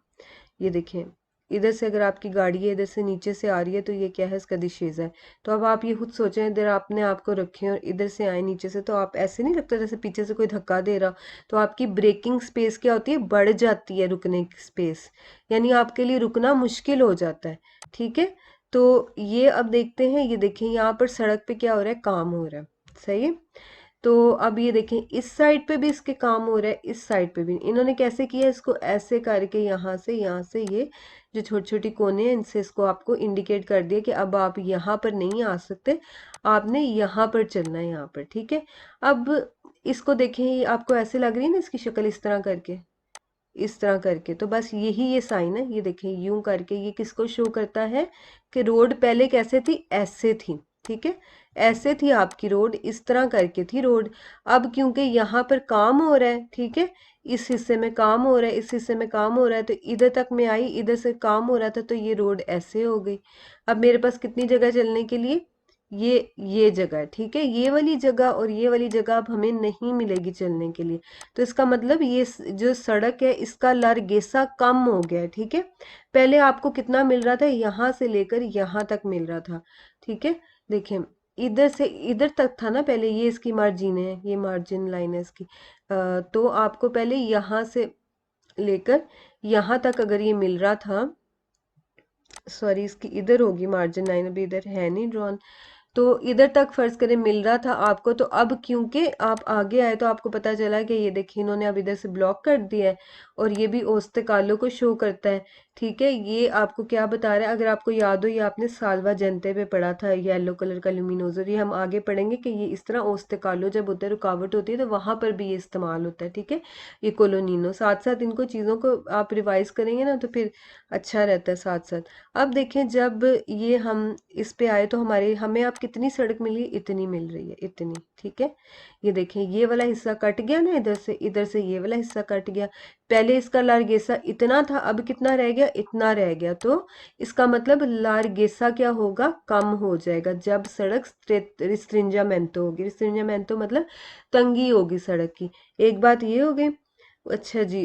ये देखें, इधर से अगर आपकी गाड़ी है, इधर से नीचे से आ रही है, तो ये क्या है, इसका दिशेजा है। तो अब आप ये खुद सोचें, इधर आपने आपको रखें और इधर से आए नीचे से, तो आप ऐसे नहीं लगता जैसे पीछे से कोई धक्का दे रहा, तो आपकी ब्रेकिंग स्पेस क्या होती है, बढ़ जाती है, रुकने की स्पेस, यानी आपके लिए रुकना मुश्किल हो जाता है, ठीक है। तो ये अब देखते हैं, ये देखें यहाँ पर सड़क पे क्या हो रहा है, काम हो रहा है, सही है। तो अब ये देखें, इस साइड पे भी इसके काम हो रहा है, इस साइड पे भी। इन्होंने कैसे किया, इसको ऐसे करके यहाँ से ये जो छोटी छोटी कोने हैं, इनसे इसको आपको इंडिकेट कर दिया कि अब आप यहाँ पर नहीं आ सकते, आपने यहाँ पर चलना है, यहाँ पर, ठीक है। अब इसको देखें, ये आपको ऐसे लग रही है ना इसकी शक्ल, इस तरह करके, इस तरह करके, तो बस यही ये साइन है, ये देखें यूं करके, ये किसको शो करता है कि रोड पहले कैसे थी, ऐसे थी, ठीक है। ऐसे थी आपकी रोड, इस तरह करके थी रोड। अब क्योंकि यहाँ पर काम हो रहा है, ठीक है, इस हिस्से में काम हो रहा है, इस हिस्से में काम हो रहा है, तो इधर तक मैं आई, इधर से काम हो रहा था, तो ये रोड ऐसे हो गई। अब मेरे पास कितनी जगह चलने के लिए, ये जगह, ठीक है, ये वाली जगह और ये वाली जगह अब हमें नहीं मिलेगी चलने के लिए। तो इसका मतलब ये जो सड़क है, इसका लारगेसा कम हो गया है, ठीक है। पहले आपको कितना मिल रहा था, यहाँ से लेकर यहाँ तक मिल रहा था, ठीक है। देखें, इधर से इधर तक था ना पहले, ये इसकी मार्जिन है, ये मार्जिन लाइन है इसकी। तो आपको पहले यहाँ से लेकर यहाँ तक अगर ये मिल रहा था, सॉरी इसकी इधर होगी मार्जिन लाइन, अभी इधर है नहीं ड्रॉन, तो इधर तक फर्ज करें मिल रहा था आपको, तो अब क्योंकि आप आगे आए तो आपको पता चला कि ये देखिए इन्होंने अब इधर से ब्लॉक कर दिया है, और ये भी औसत कालो को शो करता है, ठीक है। ये आपको क्या बता रहा है, अगर आपको याद हो, ये आपने साल्वा जनते पे पढ़ा था, येलो कलर का ल्यूमिनोजर, ये हम आगे पढ़ेंगे कि ये इस तरह औसत कालो जब होता है, रुकावट होती है, तो वहां पर भी ये इस्तेमाल होता है, ठीक है। ये कोलोनिनो, साथ साथ इनको चीज़ों को आप रिवाइज करेंगे ना, तो फिर अच्छा रहता है साथ साथ। अब देखें, जब ये हम इस पे आए तो हमें अब कितनी सड़क मिली, इतनी मिल रही है, इतनी, ठीक है। ये देखें, ये वाला हिस्सा कट गया ना, इधर से ये वाला हिस्सा कट गया। पहले इसका लारगेसा इतना था, अब कितना रह गया, इतना रह गया। तो इसका मतलब लारगेसा क्या होगा, कम हो जाएगा जब सड़क रिस्ट्रिंजामेंटो होगी। रिस्ट्रिंजामेंटो मतलब तंगी होगी सड़क की। एक बात ये हो गई। अच्छा जी,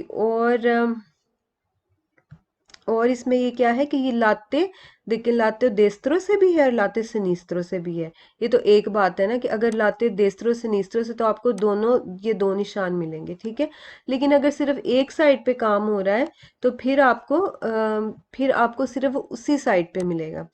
और इसमें ये क्या है कि ये लाते, देखिए लाते देस्त्रों से भी है और लाते सिनीस्त्रों से भी है। ये तो एक बात है ना कि अगर लाते देस्त्रों सिनीस्त्रों से तो आपको दोनों ये दो निशान मिलेंगे, ठीक है। लेकिन अगर सिर्फ एक साइड पे काम हो रहा है तो फिर आपको सिर्फ उसी साइड पे मिलेगा,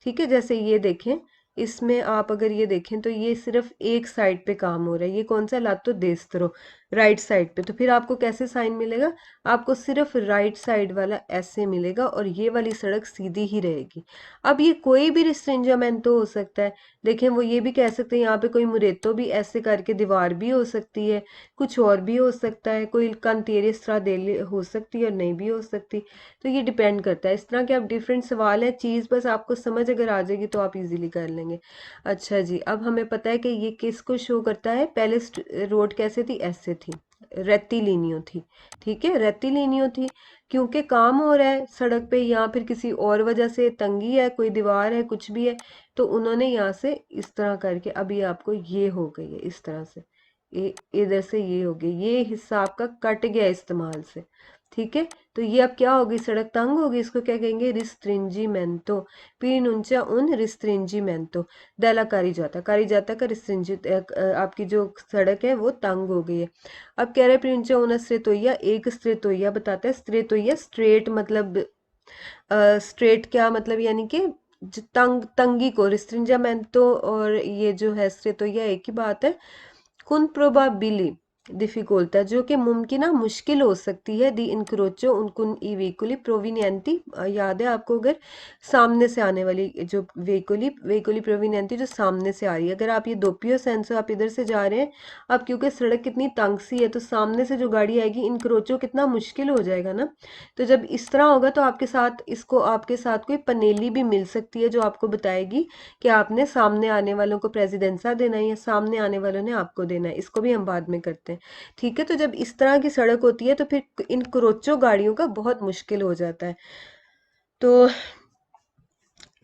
ठीक है। जैसे ये देखें, इसमें आप अगर ये देखें तो ये सिर्फ एक साइड पे काम हो रहा है, ये कौन सा लातो देस्त्रो, राइट साइड पे। तो फिर आपको कैसे साइन मिलेगा, आपको सिर्फ राइट साइड वाला ऐसे मिलेगा और ये वाली सड़क सीधी ही रहेगी। अब ये कोई भी रिस्ट्रिंजामेंटो हो सकता है, देखें वो ये भी कह सकते हैं यहाँ पे कोई मुरेतो भी ऐसे करके दीवार भी हो सकती है, कुछ और भी हो सकता है, कोई कांतेरे स्ट्रादेले हो सकती है और नहीं भी हो सकती। तो ये डिपेंड करता है, इस तरह के आप डिफरेंट सवाल है, चीज़ बस आपको समझ अगर आ जाएगी तो आप इजीली कर लेंगे। अच्छा जी, अब हमें पता है कि ये किसको शो करता है। पहले रोड कैसे थी, ऐसे थी, रेक्टिलिनियो थी, ठीक है, रेक्टिलिनियो थी। क्योंकि काम हो रहा है सड़क पे या फिर किसी और वजह से तंगी है, कोई दीवार है, कुछ भी है, तो उन्होंने यहाँ से इस तरह करके, अभी आपको ये हो गई है इस तरह से, इधर से ये हो गई, ये हिस्सा आपका कट गया इस्तेमाल से, ठीक है। तो ये अब क्या होगी, सड़क तंग होगी, इसको क्या कहेंगे, रिस्ट्रिंजीमेंटो, पिनुंचा उन रिस्ट्रिंजीमेंटो दला कारी जाता का रिस्ट्रिंजी, आपकी जो सड़क है वो तंग हो गई है। अब कह रहे प्रिंचा उन स्त्रेतोइया, एक स्त्रेतोइया बताता है, स्त्रेतोइया स्ट्रेट मतलब स्ट्रेट क्या मतलब, यानी कि तंगी को, रिस्ट्रिंजामेंटो और ये जो है स्त्रेतोइया एक ही बात है। कुन प्रोबाबिली डिफिकल्टा, जो कि मुमकिन मुश्किल हो सकती है, दी इनक्रोचो उनकुन ई व्हीकुली प्रोविनियंटी, याद है आपको, अगर सामने से आने वाली जो व्हीकुली प्रोविनियंटी जो सामने से आ रही है, अगर आप ये दोपियो सेंस आप इधर से जा रहे हैं, अब क्योंकि सड़क कितनी तंग सी है तो सामने से जो गाड़ी आएगी इनक्रोचो कितना मुश्किल हो जाएगा ना। तो जब इस तरह होगा तो आपके साथ कोई पनेली भी मिल सकती है जो आपको बताएगी कि आपने सामने आने वालों को प्रेसिडेंसा देना है या सामने आने वालों ने आपको देना है, इसको भी हम बाद में करते हैं, ठीक है। तो जब इस तरह की सड़क होती है तो फिर इन क्रोचो गाड़ियों का बहुत मुश्किल हो जाता है। तो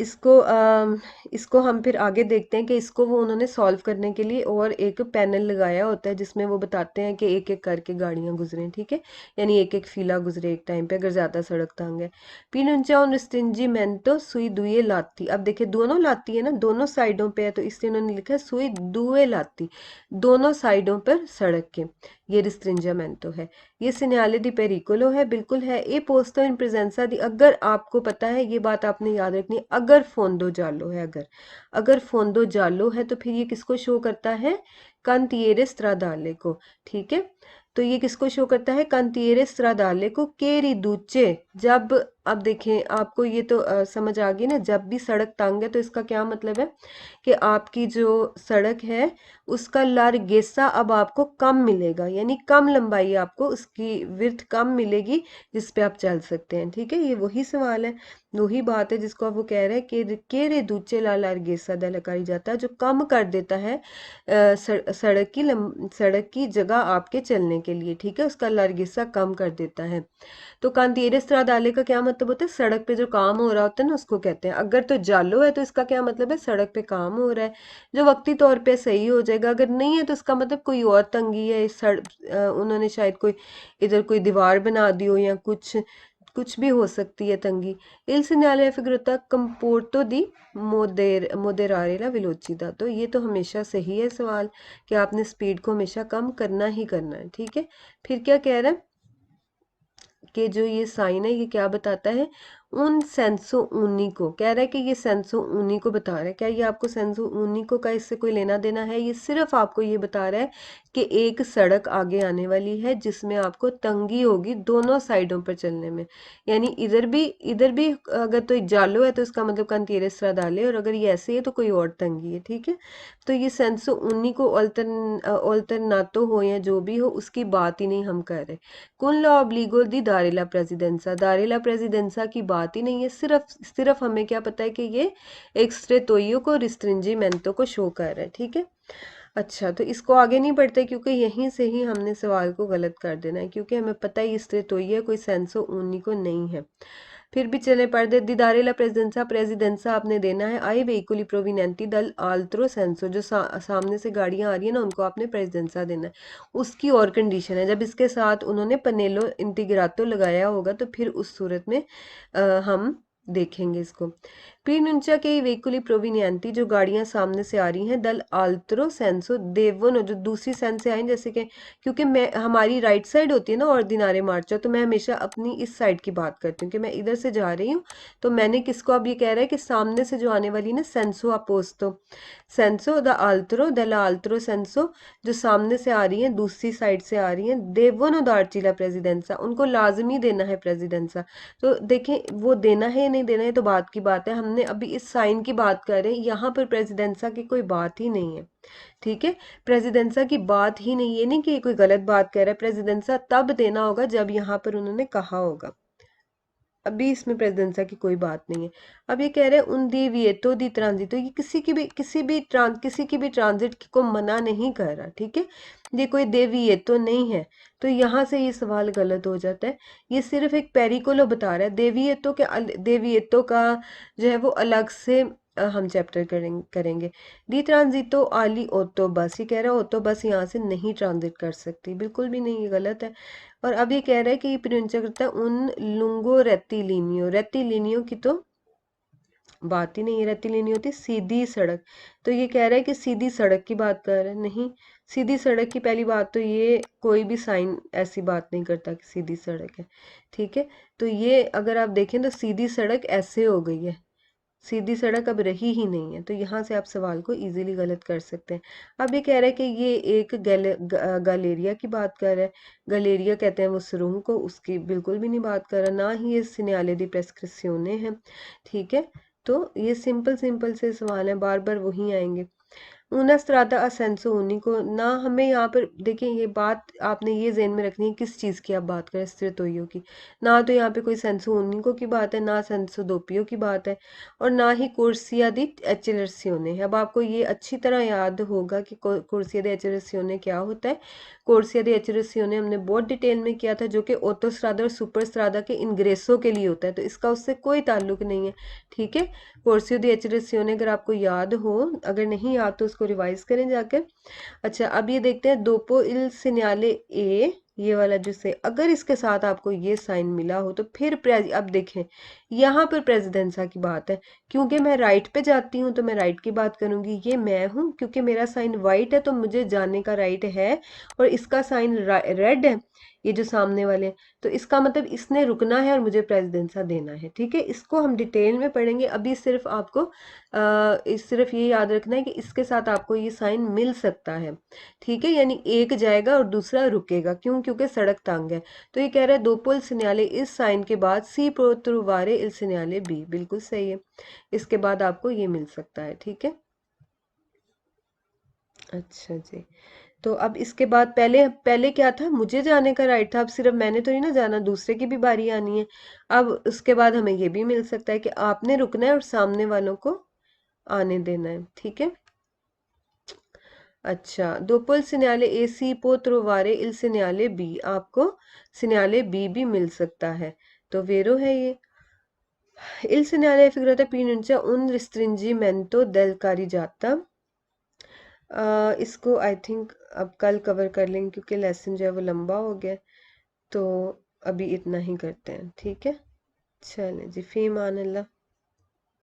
इसको हम फिर आगे देखते हैं कि इसको वो उन्होंने सॉल्व करने के लिए और एक पैनल लगाया होता है जिसमें वो बताते हैं कि एक एक करके गाड़ियां गुजरें, ठीक है, यानी एक एक फीला गुजरे एक टाइम पे अगर ज़्यादा सड़क तंग है। पिनुंचा उन रिस्ट्रिंजीमेंटो सुई दुए लाती, अब देखिए दोनों लाती है ना, दोनों साइडों पे है, तो इसलिए उन्होंने लिखा है सुई दुए लाती, दोनों साइडों पर सड़क के, ये रिस्ट्रिंजामेंटो है। ये सिन्याले दी पेरिकोलो है, बिल्कुल है। ए पोस्तो इन प्रेजेंसा दी, अगर आपको पता है ये बात आपने याद रखनी, अगर फोंदो जालो है, अगर फोंदो जालो है तो फिर ये किसको शो करता है, कांतिएरे स्ट्रादाले को, ठीक है। तो ये किसको शो करता है, कांतिएरे स्ट्रादाले को, केरी दूचे, जब, अब देखें आपको ये तो समझ आ गई ना, जब भी सड़क तंग है तो इसका क्या मतलब है कि आपकी जो सड़क है उसका लारगेसा अब आपको कम मिलेगा, यानी कम लंबाई आपको उसकी विड्थ कम मिलेगी जिस पे आप चल सकते हैं, ठीक है। ये वही सवाल है, वही बात है जिसको आप वो कह रहे हैं कि केरे दूचे ला लारगेसा दलकारी जाता है, जो कम कर देता है सड़क की जगह आपके चलने के लिए, ठीक है, उसका लारगेसा कम कर देता है। तो कांतिरे स्ट्रादाले का क्या मतलब होता है, सड़क पे जो काम हो रहा होता है ना उसको कहते हैं। अगर तो जालो है तो इसका क्या मतलब है, सड़क पे काम हो रहा है जो वक्ती तौर पे सही हो जाएगा, अगर नहीं है तो इसका मतलब कोई और तंगी है, उन्होंने शायद कोई इधर कोई दीवार बना दी हो या कुछ कुछ भी हो सकती है तंगी। इल segnale figurata comporto di moderare la velocità, तो ये तो हमेशा सही है सवाल कि आपने स्पीड को हमेशा कम करना ही करना है, ठीक है। फिर क्या कह रहा है कि जो ये साइन है ये क्या बताता है, उन सेंसो ऊनिको, कह रहा है कि ये सेंसो ऊनिको बता रहा है, क्या ये आपको सेंसो ऊनिको का इससे कोई लेना देना है, ये सिर्फ आपको ये बता रहा है कि एक सड़क आगे आने वाली है जिसमें आपको तंगी होगी दोनों साइडों पर चलने में, यानी इधर भी अगर तो जालो है तो इसका मतलब कांतिरे स्ट्रादाले, और अगर ये ऐसे है तो कोई और तंगी है, ठीक है। तो ये सेंसो ऊनिको अल्टरनातो हो या जो भी हो उसकी बात ही नहीं हम कर रहे। कुन ला ओब्लिगो दी दारेला प्रेसिडेंसा की बात ही नहीं है, सिर्फ हमें क्या पता है कि ये एक स्ट्रेटोइयो को रिस्ट्रिंजीमेंटो को शो कर रहा है, ठीक है। अच्छा, तो इसको आगे नहीं बढ़ते क्योंकि यहीं से ही हमने सवाल को गलत कर देना है, क्योंकि हमें पता है ये स्ट्रेटोइयो कोई सेंसो ऊनी को नहीं है। फिर भी चले पढ़ते दिदारे ला प्रेसिडेंसा आपने देना है आई वेहिकुली प्रोविनेंटी दल आल्त्रो सेंसो जो सामने से गाड़ियां आ रही है ना उनको आपने प्रेसिडेंसा देना है। उसकी और कंडीशन है जब इसके साथ उन्होंने पनेलो इंटीग्रातो लगाया होगा तो फिर उस सूरत में हम देखेंगे इसको। प्रीनुंचा के वेहिकुली प्रोविनियंटी जो गाड़ियां सामने से आ रही हैं दल आल्त्रो सेंसो देवोनो जो दूसरी सेंस से आई जैसे कि क्योंकि मैं हमारी राइट साइड होती है ना और दिनारे मार्चा तो मैं हमेशा अपनी इस साइड की बात करती हूँ कि मैं इधर से जा रही हूँ तो मैंने किसको अब ये कह रहा है कि सामने से जो आने वाली ना सेंसो अपोस्तो सेंसो द आल्त्रो सेंसो जो सामने से आ रही हैं दूसरी साइड से आ रही हैं देवोनो दार्चिला प्रेसिडेंसा उनको लाजमी देना है प्रेसिडेंसा। तो देखें वो देना है या नहीं देना है तो बात की बात है हमने अभी इस साइन की बात कर रहे हैं यहाँ पर प्रेसिडेंसा की कोई बात ही नहीं है। ठीक है प्रेसिडेंसा की बात ही नहीं ये नहीं कि कोई गलत बात कह रहा है प्रेसिडेंसा तब देना होगा जब यहाँ पर उन्होंने कहा होगा। अभी इसमें प्रेसिडेंसा की कोई बात नहीं है। अब ये कह रहे हैं उन दी विएतो दी ट्रांजिटो ये किसी की भी ट्रांजिट को मना नहीं कर रहा। ठीक है ये कोई दे विएतो नहीं है तो यहाँ से ये सवाल गलत हो जाता है। ये सिर्फ एक पेरिकोलो बता रहा है देविएतो का जो है वो अलग से हम चैप्टर करेंगे। दी ट्रांजिटो आली ओतो बस ये कह रहा है ओतो बस यहाँ से नहीं ट्रांजिट कर सकती बिल्कुल भी नहीं ये गलत है। और अब ये कह रहा है कि ये प्रोनाउंस करता है उन लुंगो रेतिलिनियो की तो बात ही नहीं है रेतिलिनियो होती सीधी सड़क। तो ये कह रहा है कि सीधी सड़क की बात कर रहा है नहीं सीधी सड़क की पहली बात तो ये कोई भी साइन ऐसी बात नहीं करता कि सीधी सड़क है। ठीक है तो ये अगर आप देखें तो सीधी सड़क ऐसे हो गई है सीधी सड़क अब रही ही नहीं है तो यहाँ से आप सवाल को इजीली गलत कर सकते हैं। अब ये कह रहा है कि ये एक गैलेरिया की बात कर रहा है गैलेरिया कहते हैं वो सुरुंग को उसकी बिल्कुल भी नहीं बात कर रहा ना ही ये सिनेले दी प्रेस्क्रिप्शने है। ठीक है तो ये सिंपल सिंपल से सवाल हैं बार बार वही आएंगे। ऊना स्त्राता असेंसो ऊनी को ना हमें यहाँ पर देखिए ये बात आपने ये जेन में रखनी है किस चीज़ की आप बात करें स्त्रितोइयों की। ना तो यहाँ पे कोई सेंसो ऊनिको की बात है ना सेंसो दोपियो की बात है और ना ही कोर्सिया दी एचेलर्सियोने है। अब आपको ये अच्छी तरह याद होगा कि कोर्सिया दी एचेलर्सियोने क्या होता है। कोर्सिया दी एचेलर्सियोने हमने बहुत डिटेल में किया था जो कि ओटोस्ट्रादा और सुपर स्ट्रादा के इनग्रेसो के लिए होता है तो इसका उससे कोई ताल्लुक नहीं है। ठीक है कोर्सियो दी एचेलर्सियोने अगर आपको याद हो अगर नहीं याद तो उसको रिवाइज करें जाकर। अच्छा अब ये देखते हैं दोपो इल सिन्याले ए ये वाला जिससे अगर इसके साथ आपको ये साइन मिला हो तो फिर अब देखें यहाँ पर प्रेसिडेंसा की बात है क्योंकि मैं राइट पे जाती हूँ तो मैं राइट की बात करूंगी ये मैं हूँ क्योंकि मेरा साइन वाइट है तो मुझे जाने का राइट है और इसका साइन रेड है ये जो सामने वाले हैं तो इसका मतलब इसने रुकना है और मुझे प्रेसिडेंसा देना है। ठीक है इसको हम डिटेल में पढ़ेंगे अभी सिर्फ आपको सिर्फ ये याद रखना है कि इसके साथ आपको ये साइन मिल सकता है। ठीक है यानी एक जाएगा और दूसरा रुकेगा क्यों क्योंकि सड़क तंग है। तो ये कह रहा है दोपो इल सिन्याले इस साइन के बाद सी प्रोत्रुवारे इल सिन्याले बी बिल्कुल सही है इसके बाद आपको ये मिल सकता है। ठीक है अच्छा जी तो अब इसके बाद पहले पहले क्या था मुझे जाने का राइट था अब सिर्फ मैंने तो नहीं ना जाना दूसरे की भी बारी आनी है। अब उसके बाद हमें ये भी मिल सकता है कि आपने रुकना है और सामने वालों को आने देना है। ठीक है अच्छा दोपो il segnale A si può trovare il segnale B आपको सिन्याले बी भी मिल सकता है तो वेरो है ये। il segnale figurata pronuncia un restringimento del carreggiata इसको आई थिंक अब कल कवर कर लेंगे क्योंकि लेसन जो है वो लंबा हो गया तो अभी इतना ही करते हैं। ठीक है चलें जी फी मान अल्लाह।